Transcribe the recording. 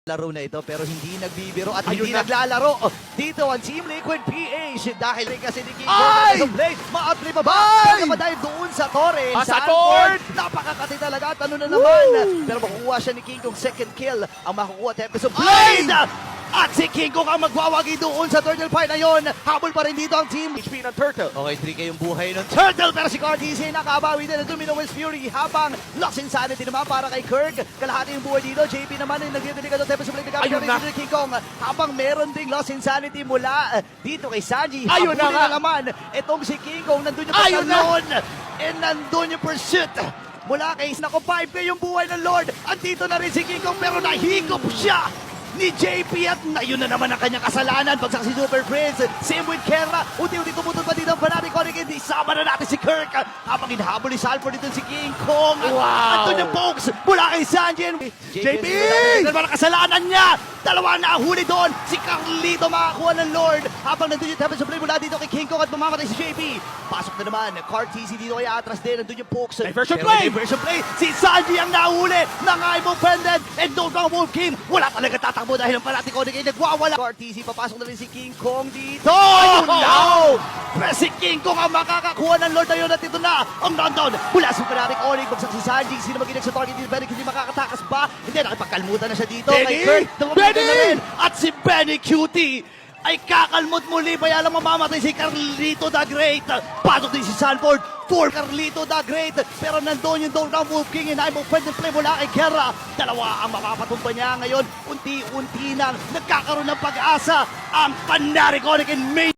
laro na ito pero hindi nagbibiro at Ayun hindi na. naglalaro dito ang Team Liquid PH dahil kasi ni King Ay! play maatli pa ba? Ay! Dahil doon sa torre. Sa court! Napakakati talaga at ano na naman. Pero makukuha siya ni King Kong second kill ang makukuha Tempest of Blade. At si King Kong ang magwawagi doon sa turtle fight na yun. Habol pa rin dito ang team. HP ng Turtle. Okay, 3K yung buhay ng Turtle pero si Cartesi nakabawi din ng Luminous Fury habang Lost Insanity naman para kay Kirk. Kalahati yung buhay dito. JP naman yung nagdidilig ng Tempest of Blade. Ayun na. Ni King Kong habang meron ding Lost Insanity mula dito kay Sanji. Ayun na Habulin nga. naman itong si King Kong. Nandun yung Ayun na. pagkalon. And nandun yung pursuit. Mula kay Nako 5K yung buhay ng Lord. Andito na rin si King Kong pero nahigop siya ni JP at yun na naman ang kanyang kasalanan. Bagsak si Super Prince. Same with Kera. Unti-unti tumutol pa dito ang Fanatic Onic. Isama na natin si Kirk. Habang hinahabol ni Salford dito si King Kong. Wow! Andun yung pokes mula kay Sanjin. JP! Ano naman ang kasalanan niya? Dalawa na huli doon. Si Carlito makakuha ng Lord. Habang nandun yung Tempest of Blade mula dito kay King Kong at mamamatay si JP. Pasok na naman. Cartesi dito kay Atras din. Nandun yung pokes. Diversion Pero play! Diversion play. Si Sanji ang nahuli ng Ivo Pendant. And don't wrong Wolf King. Wala talaga tatakbo dahil ang Fanatic Onic ay nagwawala. Cartesi papasok na rin si King Kong dito. Ayun na! Pero si King Kong ang makakakuha ng Lord na yun at ito na ang rundown mula sa Fanatic Onic. Bagsak si Sanji. Sino maginig sa target dito? Benny hindi makakatakas ba? Hindi, nakipagkalmutan na siya dito. Benny! Kay Kurt, tumabigay Benny! na rin. At si Benny Cutie ay kakalmot muli. Kaya lang mamamatay si Carlito the Great. Pasok din si Sanford for Carlito the Great. Pero nandun yung Don't Down Wolf King and I'm offended play mula kay Kera. Dalawa ang mapapatumba niya ngayon. Unti-unti nang nagkakaroon ng pag-asa ang Fanatic Onic and May